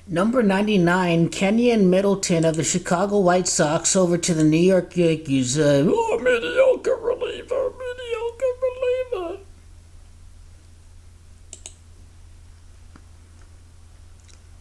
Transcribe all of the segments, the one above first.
Number 99, Kenyon Middleton of the Chicago White Sox over to the New York Yankees. Mediocre reliever, mediocre reliever.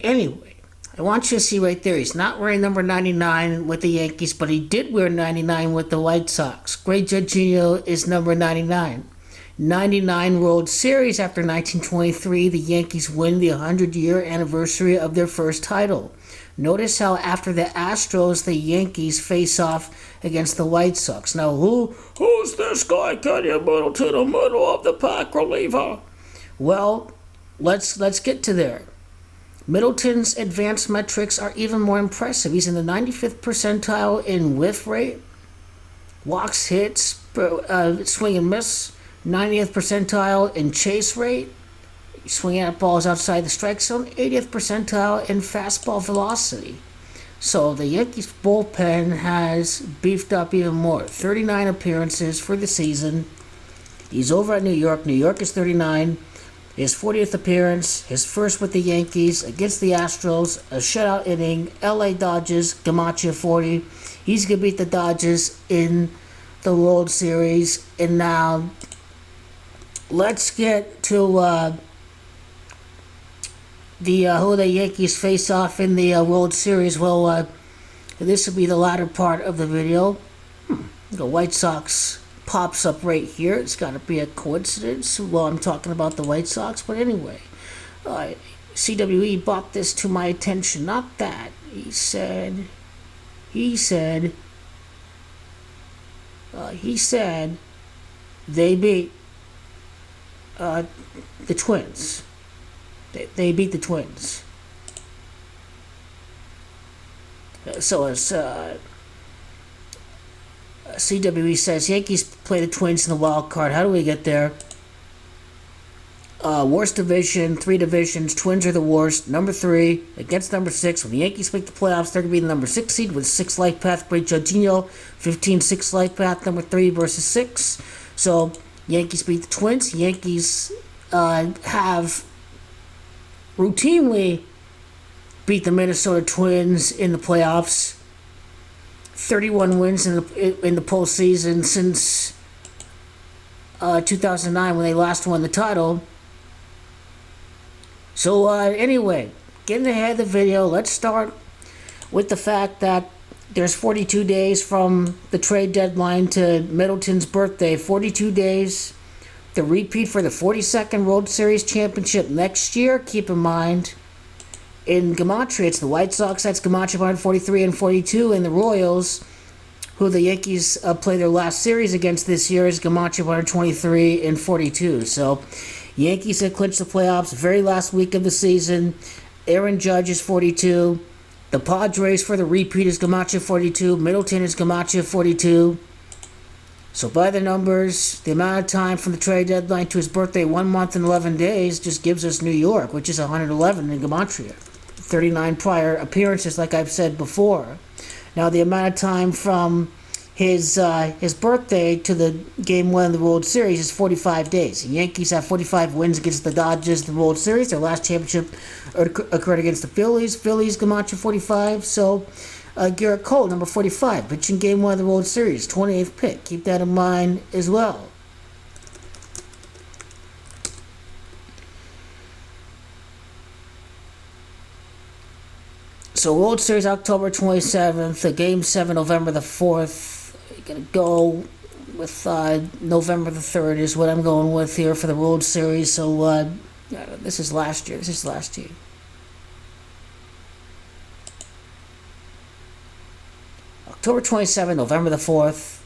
Anyway, I want you to see right there, he's not wearing number 99 with the Yankees, but he did wear 99 with the White Sox. Great Jorginho is number 99. 99 World Series after 1923, the Yankees win the 100-year anniversary of their first title. Notice how after the Astros, the Yankees face off against the White Sox. Now, who's this guy, Kenyon Middleton, the middle of the pack reliever? Well, let's get to there. Middleton's advanced metrics are even more impressive. He's in the 95th percentile in whiff rate, walks, hits, swing and miss, 90th percentile in chase rate, swinging at balls outside the strike zone, 80th percentile in fastball velocity. So the Yankees bullpen has beefed up even more. 39 appearances for the season. He's over at New York. New York is 39. His 40th appearance, his first with the Yankees against the Astros, a shutout inning, LA Dodgers, Gamache 40. He's going to beat the Dodgers in the World Series. And now, let's get to who the Yankees face off in the World Series. Well, this will be the latter part of the video. The White Sox pops up right here. It's got to be a coincidence while I'm talking about the White Sox. But anyway, CWE brought this to my attention. Not that. He said they beat the Twins. They beat the Twins. So it's CWE says Yankees play the Twins in the wild card. How do we get there? Worst division, 3 divisions. Twins are the worst. Number 3 against number 6. When the Yankees make the playoffs, they're going to be the number 6 seed with 6 life path. Great Jorginho, 15-6 life path. Number 3 versus 6. So Yankees beat the Twins. Yankees have routinely beat the Minnesota Twins in the playoffs. 31 wins in the postseason since 2009 when they last won the title. So anyway, getting ahead of the video, let's start with the fact that there's 42 days from the trade deadline to Middleton's birthday. 42 days. The repeat for the 42nd World Series championship next year. Keep in mind, in Gematria, it's the White Sox. That's Gematria 143 and 42. And the Royals, who the Yankees play their last series against this year, is Gematria 123 and 42. So, Yankees have clinched the playoffs very last week of the season. Aaron Judge is 42. The Padres for the repeat is Gematria 42. Middleton is Gematria 42. So by the numbers, the amount of time from the trade deadline to his birthday, 1 month and 11 days, just gives us New York, which is 111 in Gematria. 39 prior appearances, like I've said before. Now the amount of time from his birthday to the game 1 of the World Series is 45 days. The Yankees have 45 wins against the Dodgers in the World Series. Their last championship occurred against the Phillies. Phillies, Gematria 45. So Garrett Cole, number 45, pitching game 1 of the World Series, 28th pick. Keep that in mind as well. So World Series October 27th, Game 7 November the 4th. You're going to go with November the 3rd is what I'm going with here for the World Series. So this is last year. October 27th, November the 4th.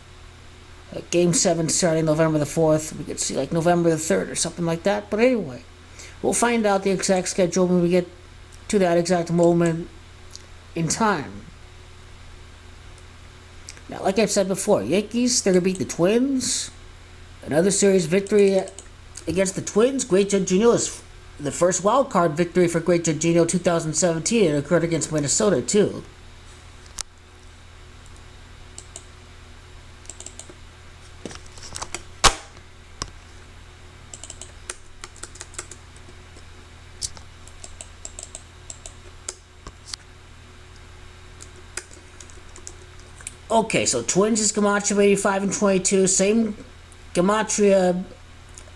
Game 7 starting November the 4th. We could see like November the 3rd or something like that. But anyway, we'll find out the exact schedule when we get to that exact moment in time. Now, like I've said before, Yankees, they're going to beat the Twins. Another series victory against the Twins. Great Jorginho is the first wild card victory for Great Jorginho 2017. It occurred against Minnesota, too. Okay, so Twins is Gematria 85 and 22. Same Gematria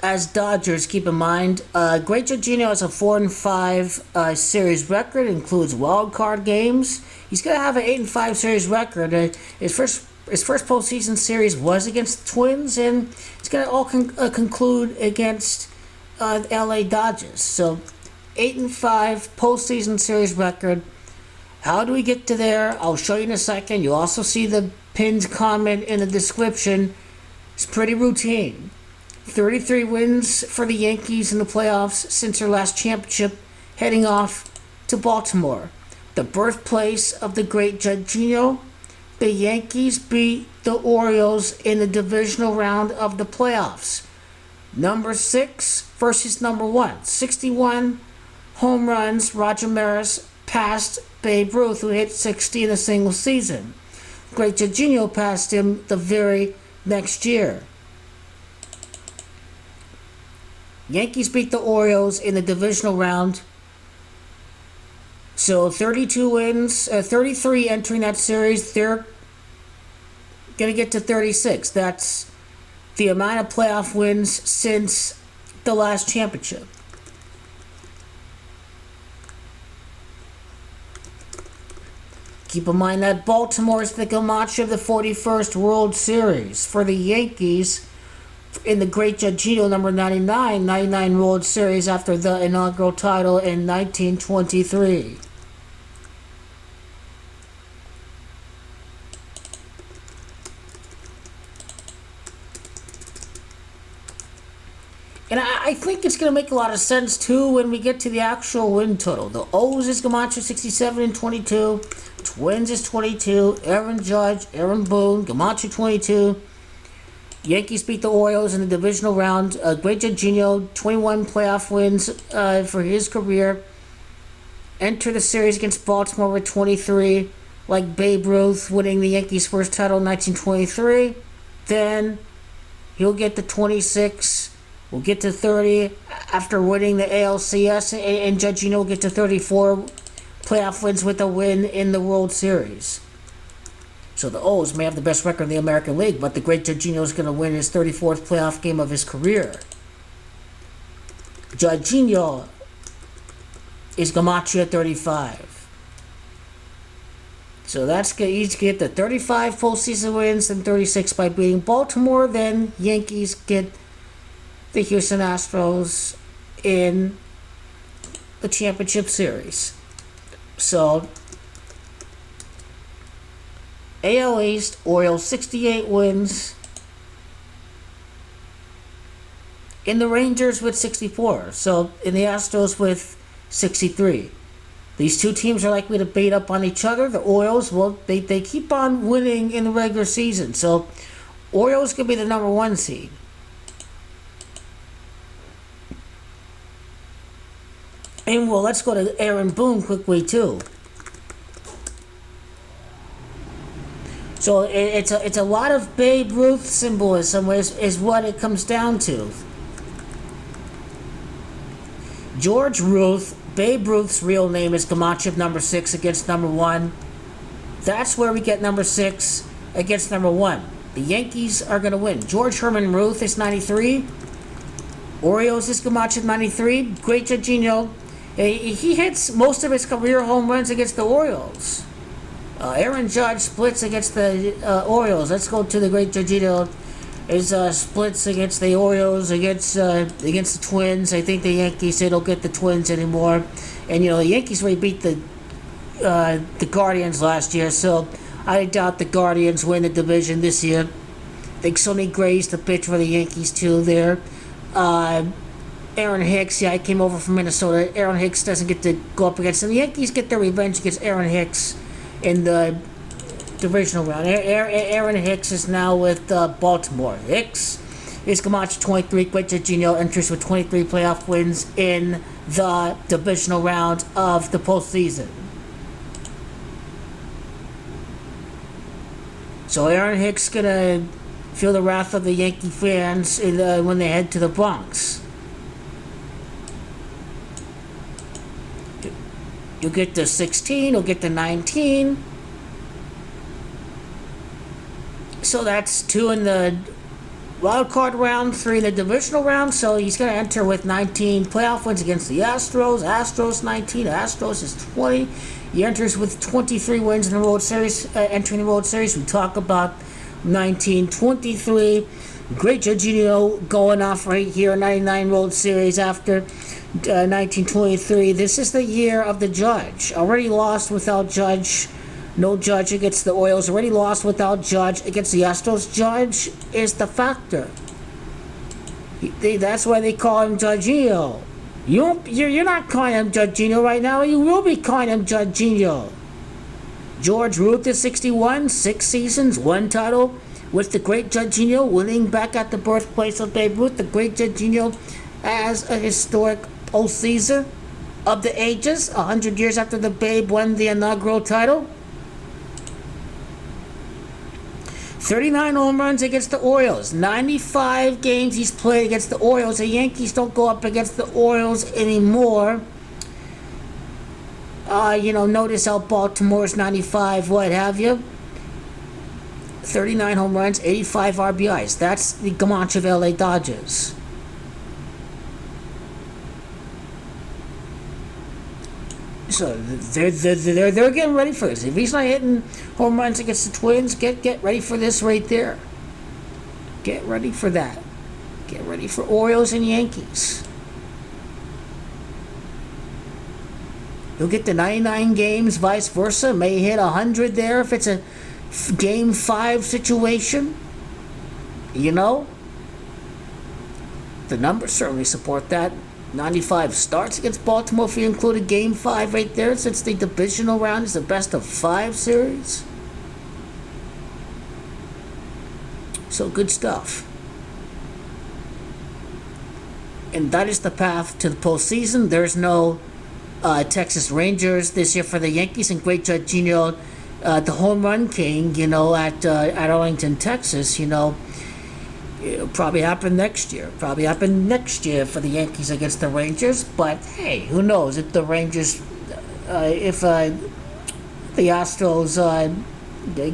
as Dodgers, keep in mind. Great Jorginho has a 4 and 5 series record, includes wild card games. He's gonna have an 8 and 5 series record. His first postseason series was against the Twins, and it's gonna all conclude against the LA Dodgers. So 8 and 5 postseason series record. How do we get to there? I'll show you in a second. You'll also see the pinned comment in the description. It's pretty routine. 33 wins for the Yankees in the playoffs since their last championship, heading off to Baltimore, the birthplace of the great Jorginho. The Yankees beat the Orioles in the divisional round of the playoffs. Number 6 versus number 1. 61 home runs. Roger Maris passed Babe Ruth, who hit 60 in a single season. Great Jorginho passed him the very next year. Yankees beat the Orioles in the divisional round. So 32 wins, 33 entering that series. They're going to get to 36. That's the amount of playoff wins since the last championship. Keep in mind that Baltimore is the Gematria of the 41st World Series. For the Yankees, in the great Jorginho number 99 World Series after the inaugural title in 1923. And I think it's going to make a lot of sense too when we get to the actual win total. The O's is Gematria 67 and 22. Twins is 22. Aaron Judge, Aaron Boone, Gematria 22. Yankees beat the Orioles in the divisional round. Great Jorginho, 21 playoff wins for his career. Enter the series against Baltimore with 23, like Babe Ruth winning the Yankees' first title in 1923. Then he'll get to 26. We'll get to 30 after winning the ALCS, and Jorginho will get to 34 playoff wins with a win in the World Series. So the O's may have the best record in the American League, but the great Jorginho is going to win his 34th playoff game of his career. Jorginho is Gematria 35. So that's good. He's get the 35 postseason wins and 36 by beating Baltimore. Then Yankees get the Houston Astros in the championship series. So AL East, Orioles 68 wins. In the Rangers with 64. So in the Astros with 63. These two teams are likely to beat up on each other. The Orioles, well, they keep on winning in the regular season. So Orioles could be the number 1 seed. And well, let's go to Aaron Boone quickly too. So it's a lot of Babe Ruth symbolism is what it comes down to. George Ruth, Babe Ruth's real name is Gematria number 6 against number 1. That's where we get number 6 against number 1. The Yankees are going to win. George Herman Ruth is 93. Orioles is Gematria 93. Great Jorginho. He hits most of his career home runs against the Orioles. Aaron Judge splits against the Orioles. Let's go to the great Jorginho. His splits against the Orioles, against the Twins. I think the Yankees, they don't get the Twins anymore. And, the Yankees really beat the Guardians last year, so I doubt the Guardians win the division this year. I think Sonny Gray's the pitch for the Yankees, too, there. Aaron Hicks, I came over from Minnesota. Aaron Hicks doesn't get to go up against them. The Yankees get their revenge against Aaron Hicks in the divisional round. Aaron Hicks is now with Baltimore. Hicks is Gematria 23. Great Jorginho enters with 23 playoff wins in the divisional round of the postseason. So Aaron Hicks gonna feel the wrath of the Yankee fans when they head to the Bronx. You'll get to 16, you'll get to 19. So that's 2 in the wild card round, 3 in the divisional round. So he's going to enter with 19 playoff wins against the Astros. Astros 19, Astros is 20. He enters with 23 wins in the World Series, entering the World Series. We talk about 1923. Great Jorginho going off right here, 99 World Series after 1923. This is the year of the Judge. Already lost without Judge. No Judge against the Orioles. Already lost without Judge against the Astros. Judge is the factor. That's why they call him Jorginho. You're not calling him Jorginho right now. You will be calling him Jorginho. George Ruth is 61, 6 seasons, 1 title. With the great Jorginho winning back at the birthplace of Babe Ruth, the great Jorginho as a historic postseason of the ages, 100 years after the Babe won the inaugural title. 39 home runs against the Orioles. 95 games he's played against the Orioles. The Yankees don't go up against the Orioles anymore. Notice how Baltimore's 95, what have you. 39 home runs, 85 RBIs. That's the Gamache of LA Dodgers. So they're getting ready for this. If he's not hitting home runs against the Twins, get ready for this right there. Get ready for that. Get ready for Orioles and Yankees. He'll get the 99 games, vice versa. May hit 100 there if it's a Game 5 situation. The numbers certainly support that. 95 starts against Baltimore if you include a Game 5 right there, since the divisional round is the best of 5 series. So good stuff. And that is the path to the postseason. There's no Texas Rangers this year for the Yankees, and great Jorginho, the home run king, at Arlington, Texas, it'll probably happen next year. Probably happen next year for the Yankees against the Rangers. But hey, who knows if the Rangers, if the Astros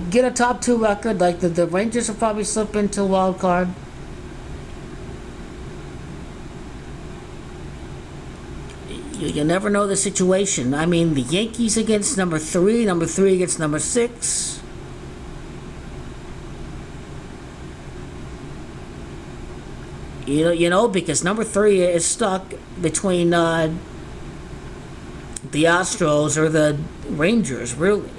get a top 2 record, like the Rangers will probably slip into a wild card. You never know the situation. I mean, the Yankees against number 3 against number 6. Because number 3 is stuck between the Astros or the Rangers, really.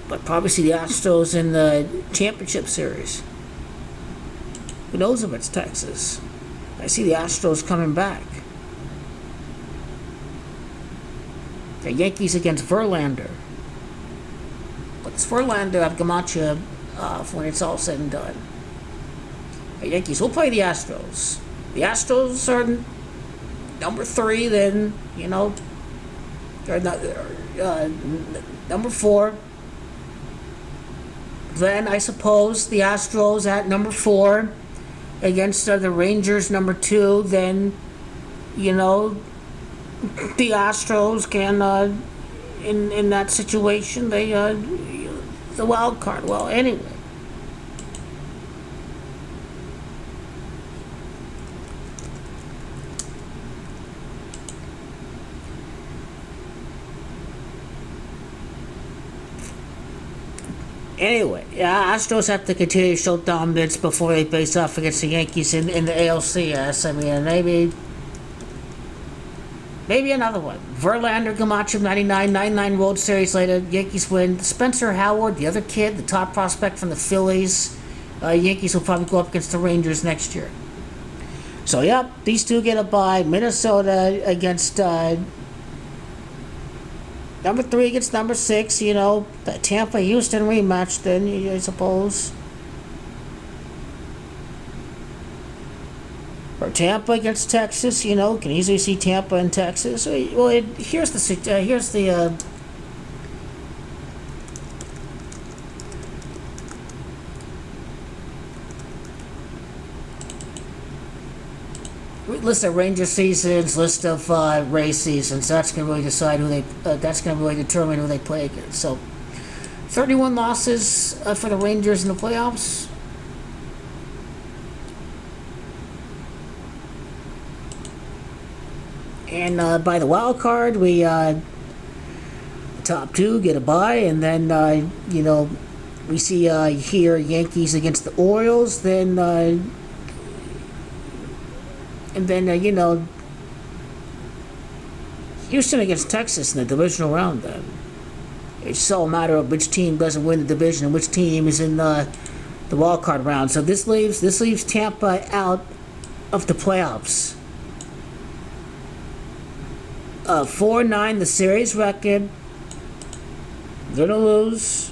But probably see the Astros in the championship series. Who knows if it's Texas? I see the Astros coming back. The Yankees against Verlander. But does Verlander have Gamache when it's all said and done? The Yankees will play the Astros. The Astros are number 3, then, they're not, number 4. Then, I suppose, the Astros at number 4. Against the Rangers, number 2, then, the Astros can, in that situation, they, the wild card. Well, anyway. Astros have to continue to show dominance before they face off against the Yankees in the ALCS. I mean, maybe another one. Verlander, Gamache, 99 World Series later, Yankees win. Spencer Howard, the other kid, the top prospect from the Phillies. Yankees will probably go up against the Rangers next year. So, these two get a bye. Minnesota against number 3 against number 6, the Tampa-Houston rematch then, I suppose. Or Tampa against Texas, can easily see Tampa and Texas. Well, here's the list of Ranger seasons, list of Ray seasons. That's going to really decide who they. That's going to really determine who they play against. So, 31 losses for the Rangers in the playoffs. And by the wild card, we top two get a bye, and then we see here Yankees against the Orioles, then Houston against Texas in the divisional round. Then it's all a matter of which team doesn't win the division and which team is in the wild card round. So this leaves Tampa out of the playoffs. 4-9 the series record. They're gonna lose.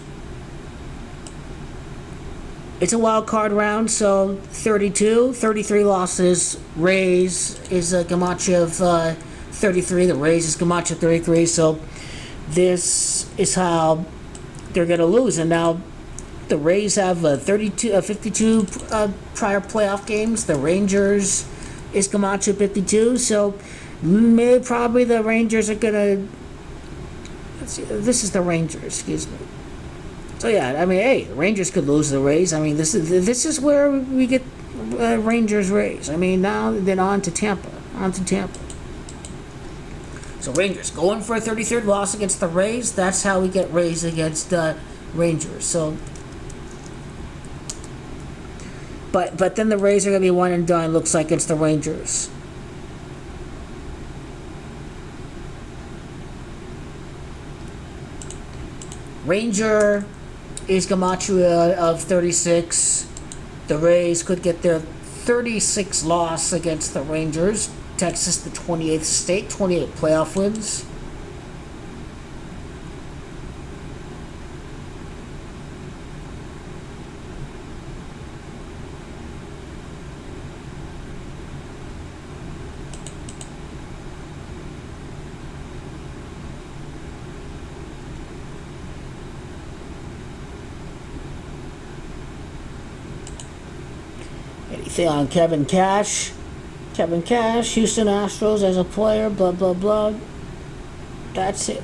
It's a wild card round, so 33 losses. Rays is Camacho of 33. The Rays is Camacho 33. So this is how they're gonna lose. And now the Rays have 52 prior playoff games. The Rangers is Camacho 52. So probably the Rangers are gonna. Let's see. This is the Rangers. Excuse me. So yeah, I mean, hey, the Rangers could lose the Rays. I mean, this is where we get Rangers Rays. I mean, now then on to Tampa. So Rangers going for a 33rd loss against the Rays. That's how we get Rays against Rangers. So, but then the Rays are gonna be one and done. Looks like against the Rangers. Ranger is Camacho of 36. The Rays could get their 36th loss against the Rangers. Texas, the 28th state, 28 playoff wins. Anything on Kevin Cash? Houston Astros as a player, blah, blah, blah. That's it.